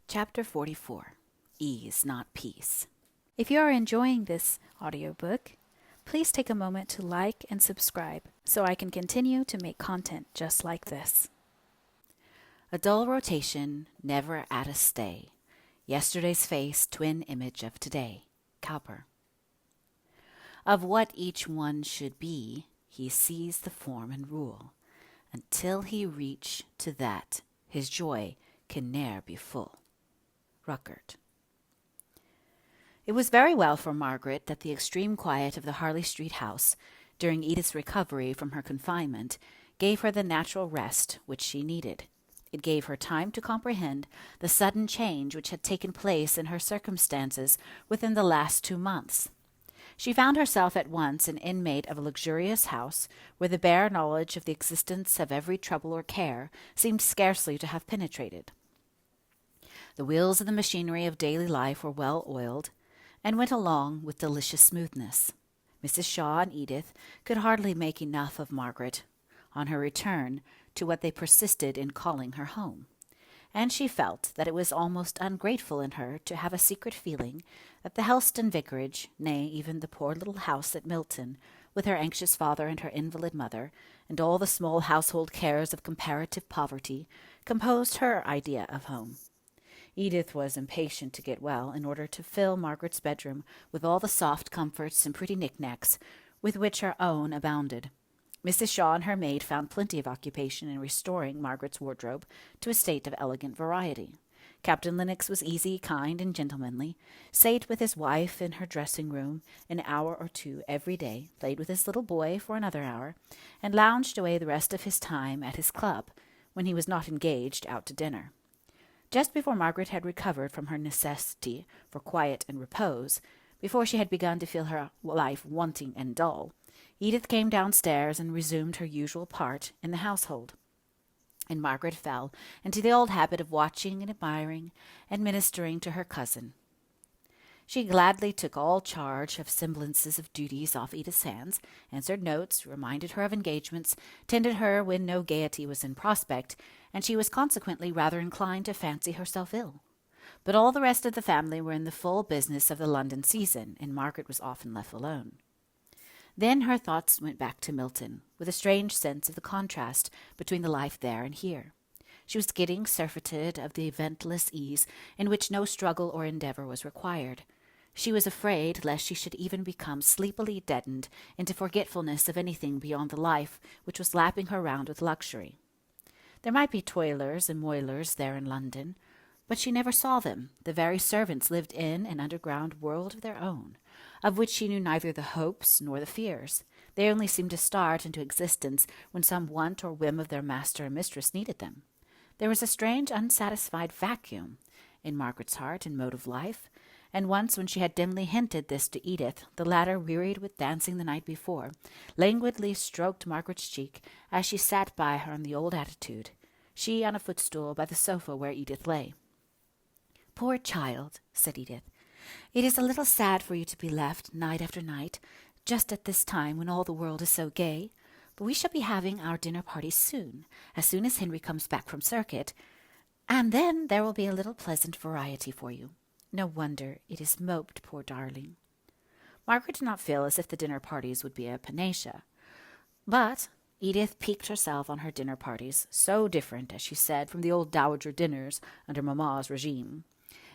Chapter 44, Ease, Not Peace. If you are enjoying this audiobook, please take a moment to like and subscribe so I can continue to make content just like this. A dull rotation, never at a stay. Yesterday's face, twin image of today. Cowper. Of what each one should be, he sees the form and rule. Until he reach to that, his joy can ne'er be full. Ruckert. It was very well for Margaret that the extreme quiet of the Harley Street house, during Edith's recovery from her confinement, gave her the natural rest which she needed. It gave her time to comprehend the sudden change which had taken place in her circumstances within the last 2 months. She found herself at once an inmate of a luxurious house, where the bare knowledge of the existence of every trouble or care seemed scarcely to have penetrated. The wheels of the machinery of daily life were well oiled, and went along with delicious smoothness. Mrs. Shaw and Edith could hardly make enough of Margaret, on her return to what they persisted in calling her home, and she felt that it was almost ungrateful in her to have a secret feeling that the Helston vicarage, nay, even the poor little house at Milton, with her anxious father and her invalid mother, and all the small household cares of comparative poverty, composed her idea of home. Edith was impatient to get well in order to fill Margaret's bedroom with all the soft comforts and pretty knickknacks with which her own abounded. Mrs. Shaw and her maid found plenty of occupation in restoring Margaret's wardrobe to a state of elegant variety. Captain Lennox was easy, kind, and gentlemanly, sate with his wife in her dressing-room an hour or two every day, played with his little boy for another hour, and lounged away the rest of his time at his club, when he was not engaged out to dinner. Just before Margaret had recovered from her necessity for quiet and repose, before she had begun to feel her life wanting and dull, Edith came downstairs and resumed her usual part in the household, and Margaret fell into the old habit of watching and admiring and ministering to her cousin. She gladly took all charge of semblances of duties off Edith's hands, answered notes, reminded her of engagements, tended her when no gaiety was in prospect, and she was consequently rather inclined to fancy herself ill. But all the rest of the family were in the full business of the London season, and Margaret was often left alone. Then her thoughts went back to Milton, with a strange sense of the contrast between the life there and here. She was getting surfeited of the eventless ease in which no struggle or endeavor was required. She was afraid lest she should even become sleepily deadened into forgetfulness of anything beyond the life which was lapping her round with luxury. There might be toilers and moilers there in London, but she never saw them. The very servants lived in an underground world of their own, of which she knew neither the hopes nor the fears. They only seemed to start into existence when some want or whim of their master and mistress needed them. There was a strange unsatisfied vacuum in Margaret's heart and mode of life, and once when she had dimly hinted this to Edith, the latter, wearied with dancing the night before, languidly stroked Margaret's cheek as she sat by her in the old attitude, she on a footstool by the sofa where Edith lay. "Poor child," said Edith, "it is a little sad for you to be left night after night, just at this time when all the world is so gay, but we shall be having our dinner party soon as Henry comes back from circuit, and then there will be a little pleasant variety for you. No wonder it is moped, poor darling." Margaret did not feel as if the dinner parties would be a panacea, but Edith piqued herself on her dinner parties, so different, as she said, from the old dowager dinners under Mamma's regime,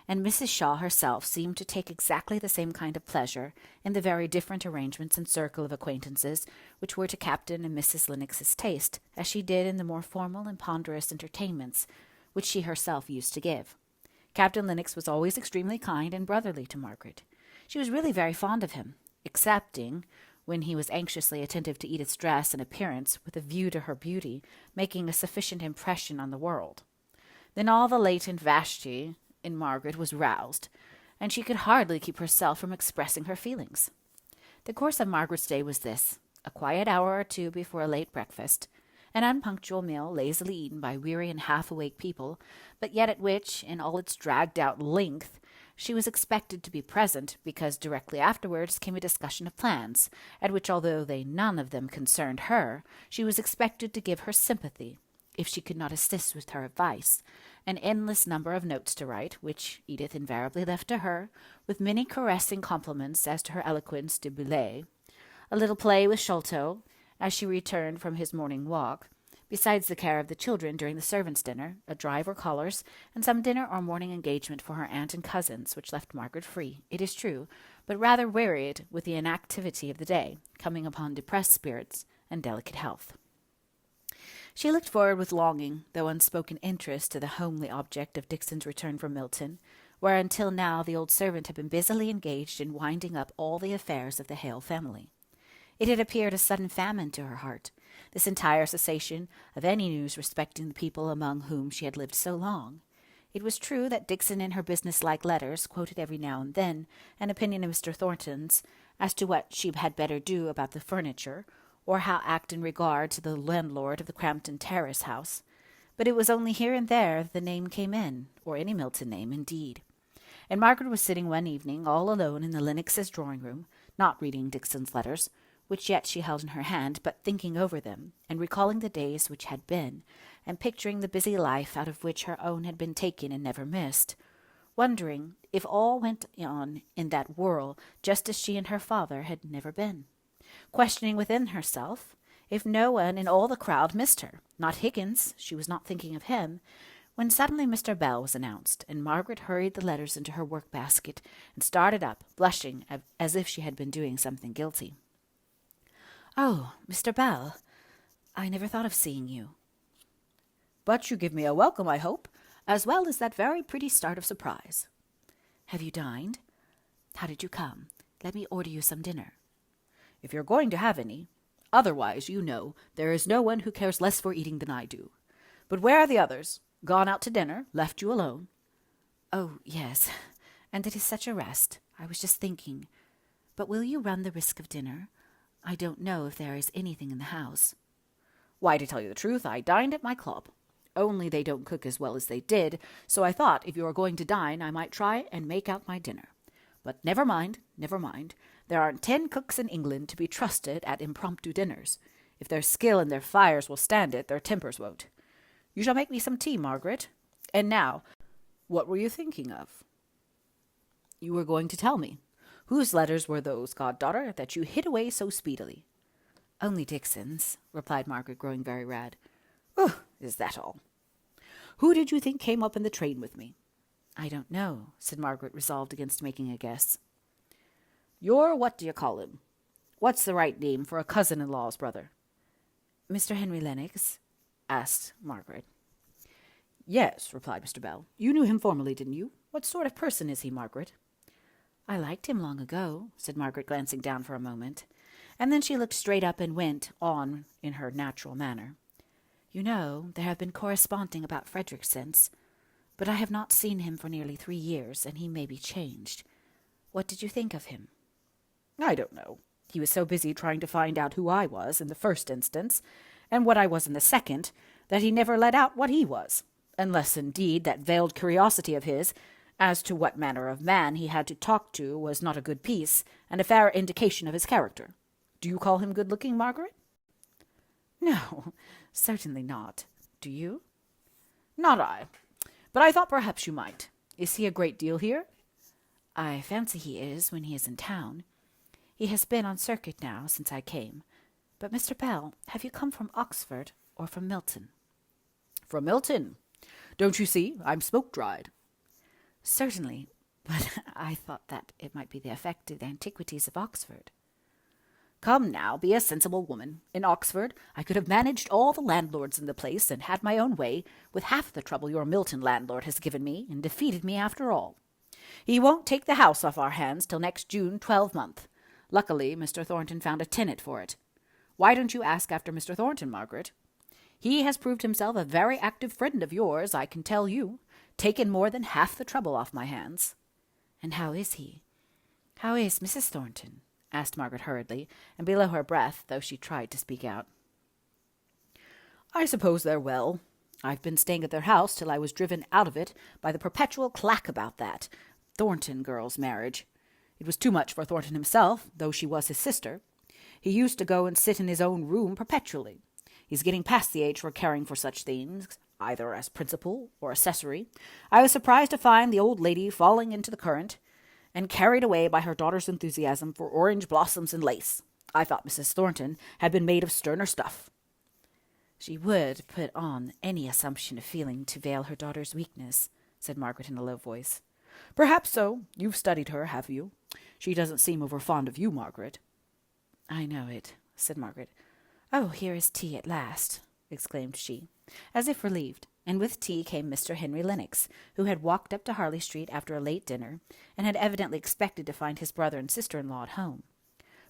and Mrs. Shaw herself seemed to take exactly the same kind of pleasure in the very different arrangements and circle of acquaintances which were to Captain and Mrs. Lennox's taste, as she did in the more formal and ponderous entertainments which she herself used to give. Captain Lennox was always extremely kind and brotherly to Margaret. She was really very fond of him, excepting when he was anxiously attentive to Edith's dress and appearance with a view to her beauty making a sufficient impression on the world. Then all the latent Vashti in Margaret was roused, and she could hardly keep herself from expressing her feelings. The course of Margaret's day was this: a quiet hour or two before a late breakfast, an unpunctual meal lazily eaten by weary and half-awake people, but yet at which, in all its dragged-out length, she was expected to be present, because directly afterwards came a discussion of plans, at which, although they none of them concerned her, she was expected to give her sympathy, if she could not assist with her advice, an endless number of notes to write, which Edith invariably left to her, with many caressing compliments as to her eloquence de billet, a little play with Sholto, as she returned from his morning walk, besides the care of the children during the servants' dinner, a drive or callers, and some dinner or morning engagement for her aunt and cousins, which left Margaret free, it is true, but rather wearied with the inactivity of the day, coming upon depressed spirits and delicate health. She looked forward with longing, though unspoken interest, to the homely object of Dixon's return from Milton, where until now the old servant had been busily engaged in winding up all the affairs of the Hale family. It had appeared a sudden famine to her heart, this entire cessation of any news respecting the people among whom she had lived so long. It was true that Dixon in her business-like letters quoted every now and then an opinion of Mr. Thornton's as to what she had better do about the furniture, or how act in regard to the landlord of the Crampton Terrace house, but it was only here and there that the name came in, or any Milton name, indeed. And Margaret was sitting one evening all alone in the Lennoxes' drawing-room, not reading Dixon's letters, which yet she held in her hand, but thinking over them, and recalling the days which had been, and picturing the busy life out of which her own had been taken and never missed, wondering if all went on in that whirl just as she and her father had never been, questioning within herself if no one in all the crowd missed her, not Higgins, she was not thinking of him, when suddenly Mr. Bell was announced, and Margaret hurried the letters into her work-basket and started up, blushing as if she had been doing something guilty. "Oh, Mr. Bell, I never thought of seeing you." "But you give me a welcome, I hope, as well as that very pretty start of surprise." "Have you dined? How did you come? Let me order you some dinner." "If you're going to have any. Otherwise, you know, there is no one who cares less for eating than I do. But where are the others? Gone out to dinner? Left you alone?" "Oh, yes, and it is such a rest. I was just thinking. But will you run the risk of dinner? I don't know if there is anything in the house." "Why, to tell you the truth, I dined at my club. Only they don't cook as well as they did, so I thought if you are going to dine I might try and make out my dinner. But never mind, never mind. There aren't 10 cooks in England to be trusted at impromptu dinners. If their skill and their fires will stand it, their tempers won't. You shall make me some tea, Margaret. And now, what were you thinking of?" "You were going to tell me. Whose letters were those, goddaughter, that you hid away so speedily?" "Only Dixon's," replied Margaret, growing very red. "Oh, is that all? Who did you think came up in the train with me?" "I don't know," said Margaret, resolved against making a guess. "You're what-do-you-call-him? What's the right name for a cousin-in-law's brother?" "Mr. Henry Lennox?" asked Margaret. "Yes," replied Mr. Bell. "You knew him formerly, didn't you? What sort of person is he, Margaret?" "I liked him long ago," said Margaret, glancing down for a moment, and then she looked straight up and went on in her natural manner. "You know, there have been corresponding about Frederick since, but I have not seen him for nearly 3 years, and he may be changed. What did you think of him?" "I don't know. He was so busy trying to find out who I was in the first instance, and what I was in the second, that he never let out what he was, unless, indeed, that veiled curiosity of his as to what manner of man he had to talk to was not a good piece, and a fair indication of his character. Do you call him good-looking, Margaret?" "No, certainly not. Do you?" "Not I. But I thought perhaps you might. Is he a great deal here?" "I fancy he is when he is in town. He has been on circuit now since I came. But, Mr. Bell, have you come from Oxford or from Milton?" "From Milton. Don't you see, I'm smoke-dried." "Certainly, but I thought that it might be the affected antiquities of Oxford." "Come now, be a sensible woman. In Oxford I could have managed all the landlords in the place and had my own way, with half the trouble your Milton landlord has given me, and defeated me after all. He won't take the house off our hands till next June 12th. Luckily, Mr. Thornton found a tenant for it. Why don't you ask after Mr. Thornton, Margaret? He has proved himself a very active friend of yours, I can tell you, taken more than half the trouble off my hands." "And how is he? How is Mrs. Thornton?" asked Margaret hurriedly, and below her breath, though she tried to speak out. "I suppose they're well. I've been staying at their house till I was driven out of it by the perpetual clack about that Thornton girl's marriage. It was too much for Thornton himself, though she was his sister. He used to go and sit in his own room perpetually. He's getting past the age for caring for such things, either as principal or accessory. I was surprised to find the old lady falling into the current and carried away by her daughter's enthusiasm for orange blossoms and lace. I thought Mrs. Thornton had been made of sterner stuff." "She would put on any assumption of feeling to veil her daughter's weakness," said Margaret in a low voice. "Perhaps so. You've studied her, have you? She doesn't seem over fond of you, Margaret." "I know it," said Margaret. "Oh, here is tea at last," exclaimed she, as if relieved, and with tea came Mr. Henry Lennox, who had walked up to Harley Street after a late dinner, and had evidently expected to find his brother and sister-in-law at home.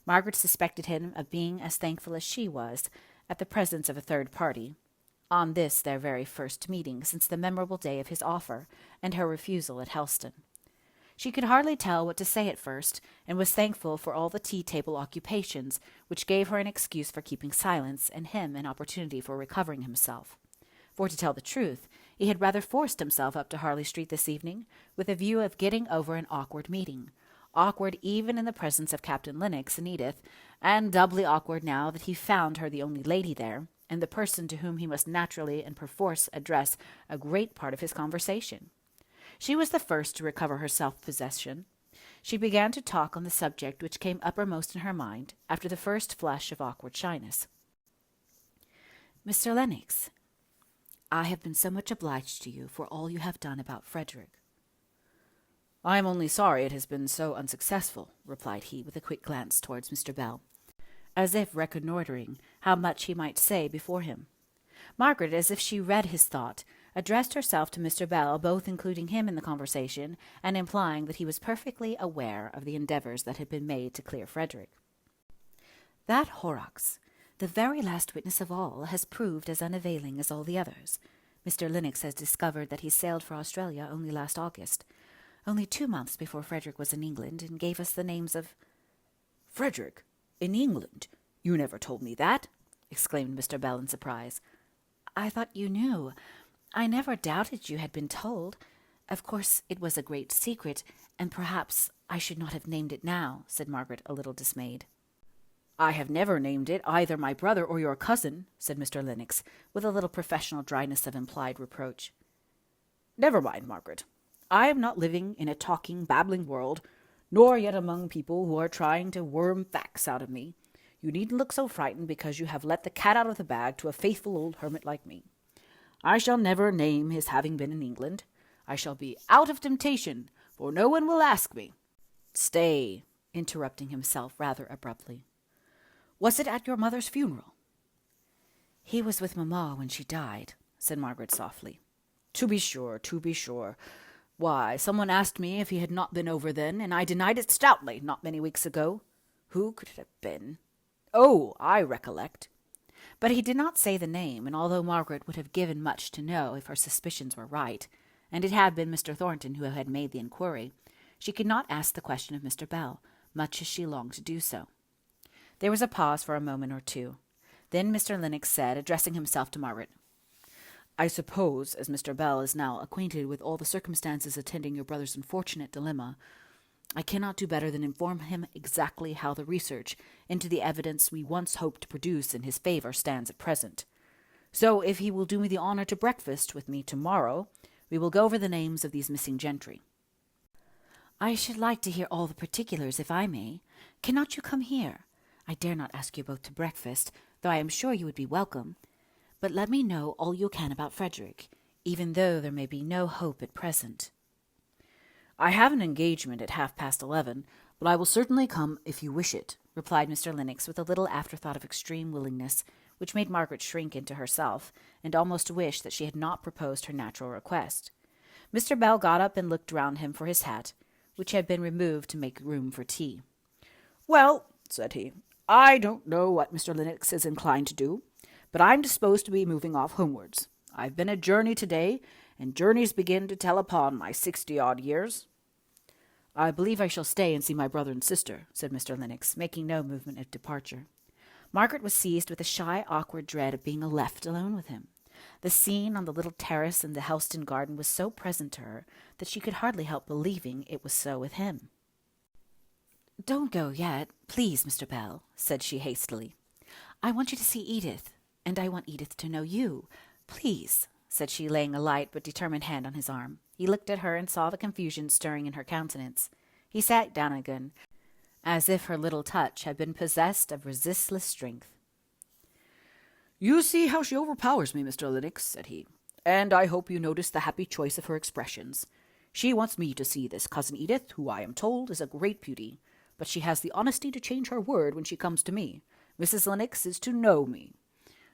Margaret suspected him of being as thankful as she was at the presence of a third party, on this their very first meeting since the memorable day of his offer and her refusal at Helston. She could hardly tell what to say at first, and was thankful for all the tea-table occupations, which gave her an excuse for keeping silence and him an opportunity for recovering himself. For, to tell the truth, he had rather forced himself up to Harley Street this evening, with a view of getting over an awkward meeting, awkward even in the presence of Captain Lennox and Edith, and doubly awkward now that he found her the only lady there, and the person to whom he must naturally and perforce address a great part of his conversation. She was the first to recover her self-possession. She began to talk on the subject which came uppermost in her mind after the first flush of awkward shyness. "Mr. Lennox, I have been so much obliged to you for all you have done about Frederick." "I am only sorry it has been so unsuccessful," replied he, with a quick glance towards Mr. Bell, as if reconnoitring how much he might say before him. Margaret, as if she read his thought, addressed herself to Mr. Bell, both including him in the conversation and implying that he was perfectly aware of the endeavours that had been made to clear Frederick. "That Horrocks, the very last witness of all, has proved as unavailing as all the others. Mr. Lennox has discovered that he sailed for Australia only last August, only 2 months before Frederick was in England, and gave us the names of—" "Frederick? In England? You never told me that!" exclaimed Mr. Bell in surprise. "I thought you knew. I never doubted you had been told. Of course it was a great secret, and perhaps I should not have named it now," said Margaret, a little dismayed. "I have never named it either my brother or your cousin," said Mr. Lennox, with a little professional dryness of implied reproach. "Never mind, Margaret. I am not living in a talking, babbling world, nor yet among people who are trying to worm facts out of me. You needn't look so frightened because you have let the cat out of the bag to a faithful old hermit like me. I shall never name his having been in England. I shall be out of temptation, for no one will ask me." "Stay," interrupting himself rather abruptly. "Was it at your mother's funeral?" "He was with Mamma when she died," said Margaret softly. To be sure, to be sure. Why, someone asked me if he had not been over then, and I denied it stoutly not many weeks ago. Who could it have been? Oh, I recollect." But he did not say the name, and although Margaret would have given much to know if her suspicions were right, and it had been Mr. Thornton who had made the inquiry, she could not ask the question of Mr. Bell, much as she longed to do so. There was a pause for a moment or two. Then Mr. Lennox said, addressing himself to Margaret, "I suppose, as Mr. Bell is now acquainted with all the circumstances attending your brother's unfortunate dilemma, I cannot do better than inform him exactly how the research into the evidence we once hoped to produce in his favour stands at present. So, if he will do me the honour to breakfast with me tomorrow, we will go over the names of these missing gentry." "I should like to hear all the particulars, if I may. Cannot you come here? I dare not ask you both to breakfast, though I am sure you would be welcome. But let me know all you can about Frederick, even though there may be no hope at present." "I have an engagement at 11:30, but I will certainly come if you wish it," replied Mr. Lennox with a little afterthought of extreme willingness, which made Margaret shrink into herself, and almost wish that she had not proposed her natural request. Mr. Bell got up and looked round him for his hat, which had been removed to make room for tea. "Well," said he, "I don't know what Mr. Lennox is inclined to do, but I'm disposed to be moving off homewards. I've been a journey to-day, and journeys begin to tell upon my 60-odd years." "I believe I shall stay and see my brother and sister," said Mr. Lennox, making no movement of departure. Margaret was seized with a shy, awkward dread of being left alone with him. The scene on the little terrace in the Helston garden was so present to her that she could hardly help believing it was so with him. "Don't go yet, please, Mr. Bell," said she hastily. "I want you to see Edith, and I want Edith to know you. Please, said she, laying a light but determined hand on his arm. He looked at her and saw the confusion stirring in her countenance. He sat down again, as if her little touch had been possessed of resistless strength. "You see how she overpowers me, Mr. Lennox," said he, "and I hope you notice the happy choice of her expressions. She wants me to see this cousin Edith, who I am told is a great beauty, but she has the honesty to change her word when she comes to me. Mrs. Lennox is to know me.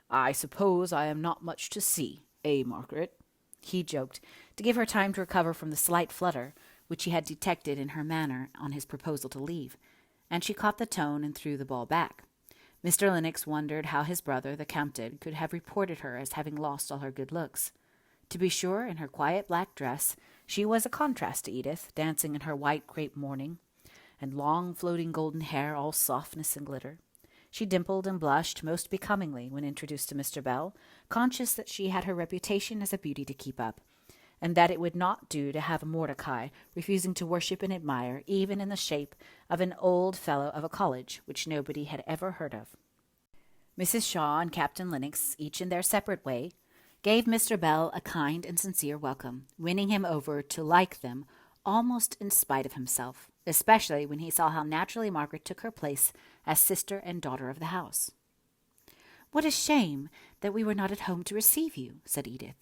I suppose I am not much to see, Margaret?" He joked, to give her time to recover from the slight flutter which he had detected in her manner on his proposal to leave, and she caught the tone and threw the ball back. Mr. Lennox wondered how his brother, the Captain, could have reported her as having lost all her good looks. To be sure, in her quiet black dress, she was a contrast to Edith, dancing in her white crepe mourning, and long floating golden hair all softness and glitter. She dimpled and blushed most becomingly when introduced to Mr. Bell, conscious that she had her reputation as a beauty to keep up, and that it would not do to have a Mordecai refusing to worship and admire, even in the shape of an old fellow of a college, which nobody had ever heard of. Mrs. Shaw and Captain Lennox, each in their separate way, gave Mr. Bell a kind and sincere welcome, winning him over to like them almost in spite of himself, especially when he saw how naturally Margaret took her place as sister and daughter of the house. "What a shame that we were not at home to receive you," said Edith.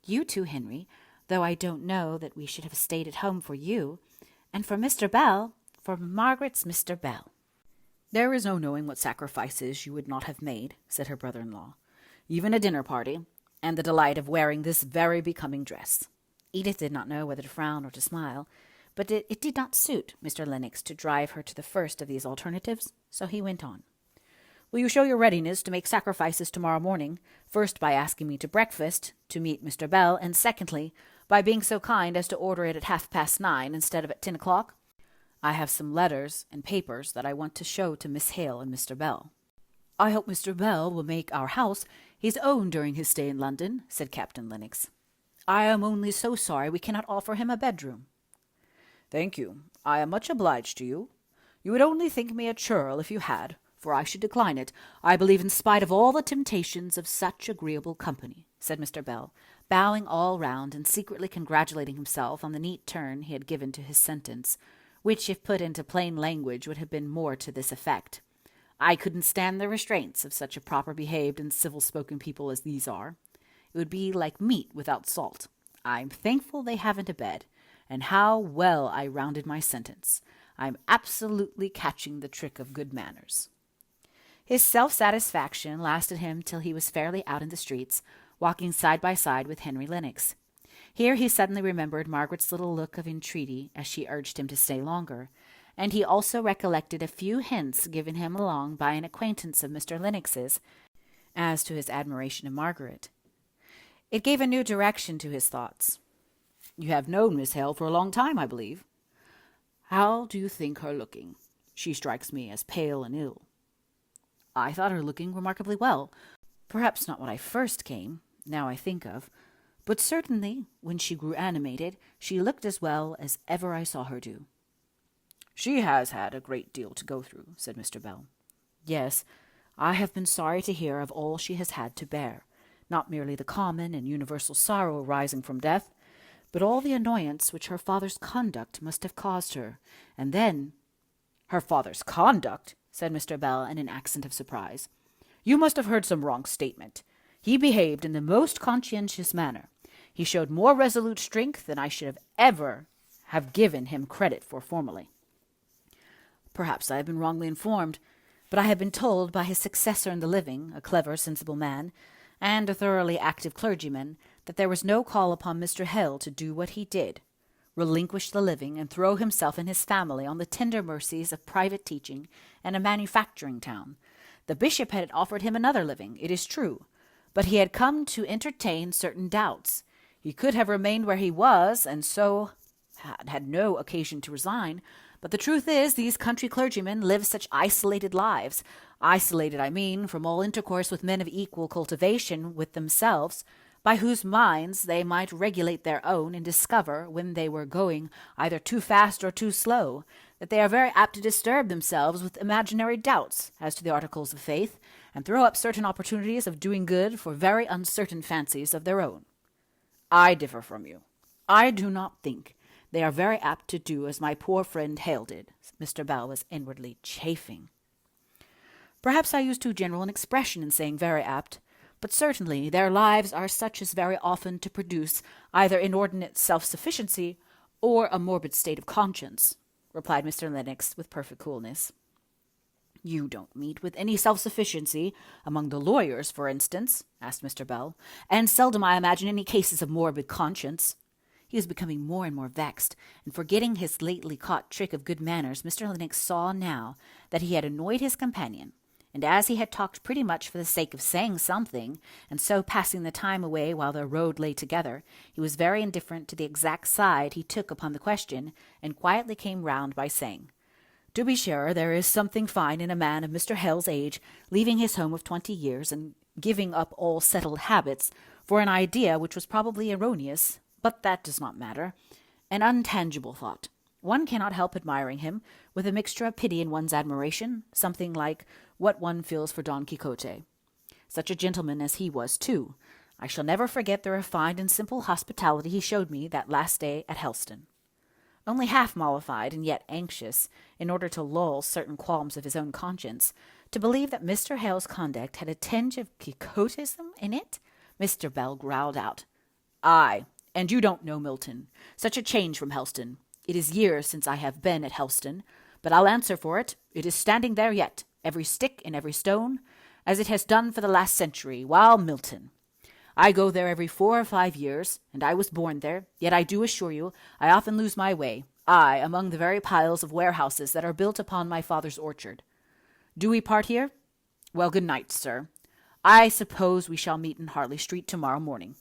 "You too, Henry, though I don't know that we should have stayed at home for you, and for Mr. Bell, for Margaret's Mr. Bell." "There is no knowing what sacrifices you would not have made," said her brother-in-law. "Even a dinner party, and the delight of wearing this very becoming dress." Edith did not know whether to frown or to smile, but it did not suit Mr. Lennox to drive her to the first of these alternatives, so he went on. "Will you show your readiness to make sacrifices tomorrow morning, first by asking me to breakfast, to meet Mr. Bell, and secondly, by being so kind as to order it at 9:30 instead of at 10 o'clock? I have some letters and papers that I want to show to Miss Hale and Mr. Bell." "I hope Mr. Bell will make our house his own during his stay in London," said Captain Lennox. "I am only so sorry we cannot offer him a bedroom." "Thank you. I am much obliged to you. You would only think me a churl if you had, for I should decline it, I believe, in spite of all the temptations of such agreeable company," said Mr. Bell, bowing all round and secretly congratulating himself on the neat turn he had given to his sentence, which, if put into plain language, would have been more to this effect: "I couldn't stand the restraints of such a proper-behaved and civil-spoken people as these are. It would be like meat without salt. I'm thankful they haven't a bed, and how well I rounded my sentence. I'm absolutely catching the trick of good manners." His self-satisfaction lasted him till he was fairly out in the streets, walking side by side with Henry Lennox. Here he suddenly remembered Margaret's little look of entreaty as she urged him to stay longer, and he also recollected a few hints given him along by an acquaintance of Mr. Lennox's as to his admiration of Margaret. It gave a new direction to his thoughts. "You have known Miss Hale for a long time, I believe. How do you think her looking? She strikes me as pale and ill." "I thought her looking remarkably well. Perhaps not when I first came, now I think of, but certainly when she grew animated she looked as well as ever I saw her do." "She has had a great deal to go through," said Mr. Bell. "Yes, I have been sorry to hear of all she has had to bear, not merely the common and universal sorrow arising from death, but all the annoyance which her father's conduct must have caused her, and then—" "Her father's conduct!" said Mr. Bell in an accent of surprise. "You must have heard some wrong statement. He behaved in the most conscientious manner. He showed more resolute strength than I should have ever have given him credit for formerly." "Perhaps I have been wrongly informed, but I have been told by his successor in the living, a clever, sensible man, and a thoroughly active clergyman, that there was no call upon Mr. Hale to do what he did, relinquish the living, and throw himself and his family on the tender mercies of private teaching and a manufacturing town. The bishop had offered him another living, it is true, but he had come to entertain certain doubts. He could have remained where he was, and so had no occasion to resign, but the truth is these country clergymen live such isolated lives, isolated, I mean, from all intercourse with men of equal cultivation with themselves, by whose minds they might regulate their own and discover, when they were going either too fast or too slow, that they are very apt to disturb themselves with imaginary doubts as to the articles of faith, and throw up certain opportunities of doing good for very uncertain fancies of their own. I differ from you. I do not think they are very apt to do as my poor friend Hale did. Mr. Bell was inwardly chafing. Perhaps I use too general an expression in saying very apt, but certainly their lives are such as very often to produce either inordinate self-sufficiency or a morbid state of conscience, replied Mr. Lennox with perfect coolness. You don't meet with any self-sufficiency among the lawyers, for instance, asked Mr. Bell, and seldom I imagine any cases of morbid conscience. He was becoming more and more vexed, and forgetting his lately caught trick of good manners, Mr. Lennox saw now that he had annoyed his companion, and as he had talked pretty much for the sake of saying something, and so passing the time away while their road lay together, he was very indifferent to the exact side he took upon the question, and quietly came round by saying, To be sure, there is something fine in a man of Mr. Hale's age leaving his home of 20 years, and giving up all settled habits for an idea which was probably erroneous, but that does not matter. An untangible thought. One cannot help admiring him, with a mixture of pity in one's admiration, something like what one feels for Don Quixote. Such a gentleman as he was, too. I shall never forget the refined and simple hospitality he showed me that last day at Helston. Only half mollified, and yet anxious, in order to lull certain qualms of his own conscience, to believe that Mr. Hale's conduct had a tinge of Quixotism in it, Mr. Bell growled out, Aye, and you don't know Milton. Such a change from Helston. It is years since I have been at Helston, but I'll answer for it, it is standing there yet, every stick and every stone, as it has done for the last century, while Milton. I go there every 4 or 5 years, and I was born there, yet I do assure you I often lose my way, I, among the very piles of warehouses that are built upon my father's orchard. Do we part here? Well, good night, sir. I suppose we shall meet in Harley Street tomorrow morning.